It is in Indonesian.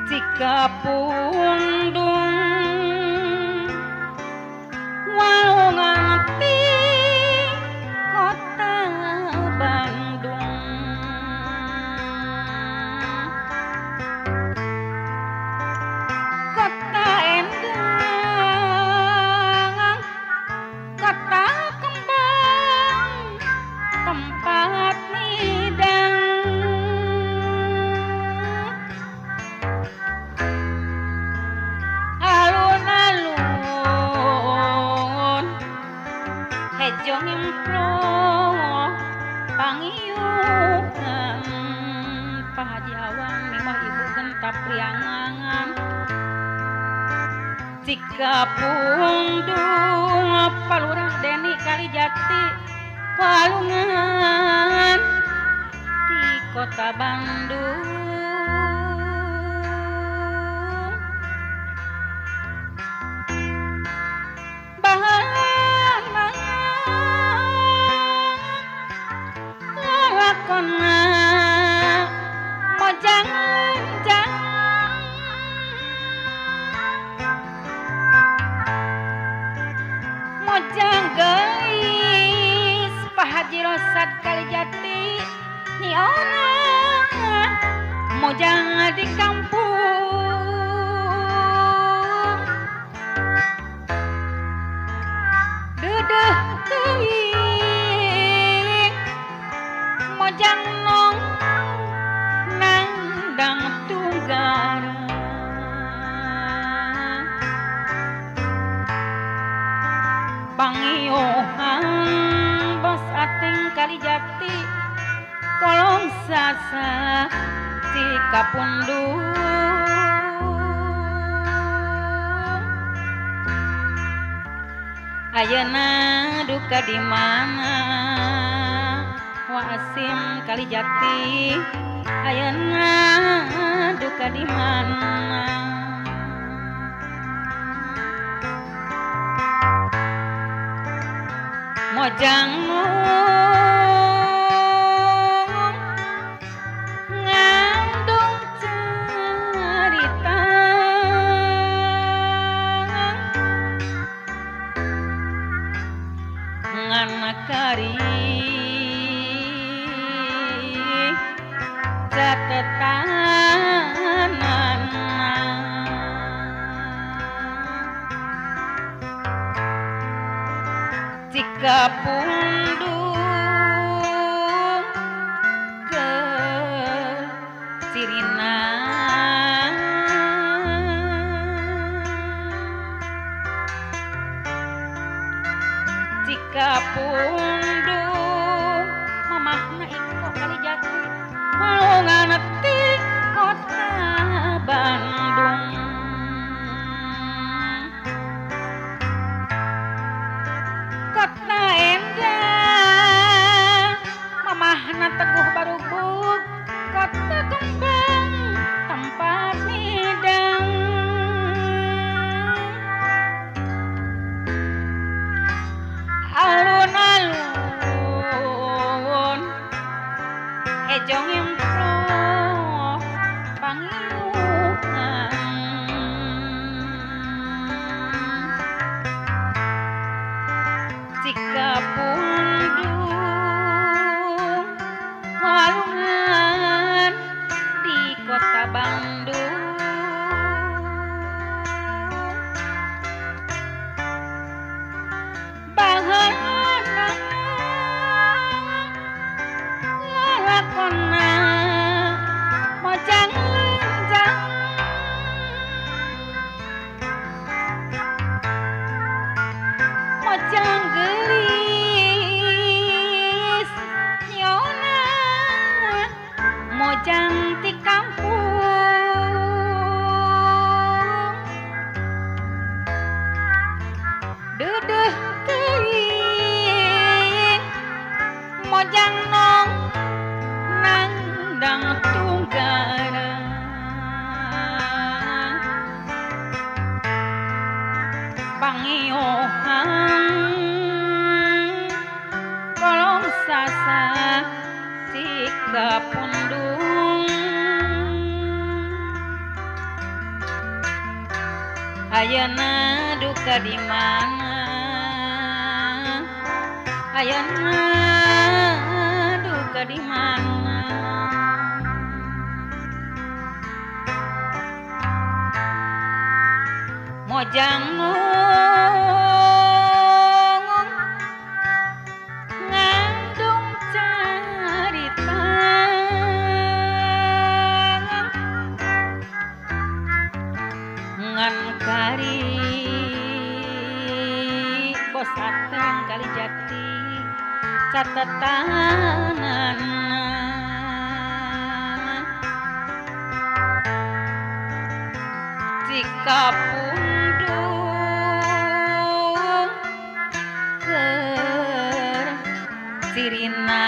jika pundung walau nganti kota Bandung kota endang kota kembang tempat nidang alun-alun hejong impro pangiyuhan pahadiawan mimah ibu gentap priangan jika pundung palurah Deni Kalijati Walungan di kota Bandung lakona mojang jang mojang gelis Pahaji Rosad Kalijati nyiona mojang di kampung dedeh teuing mojang nong nandang tunggar pangiohan bos ating Kalijati kolong sasa di kapundung ayeuna duka di mana Wasim Kalijati ayeuna duka di mana mojang ngandung cerita ngana kari catetanan jika pundung ke Cirina jika pundung mamahna iko Kalijati Walungan ti kota Bandung kota endah mamahna Teguh Barugug kota kembang tempat nidang alun-alun hejong impro pangiyuhan jika pundung walungan di kota Bandung bahana lakona mojang jang mojang gelis nyona mojang ti kampung dedeh teuing mojang nong nandang tunggara pangiohan jika pundung Ayeuna duka di mana Ayeuna duka di mana Mojang nung ngandung carita ngan kari bos ateng kali jati catatanan jika pundung keur sirina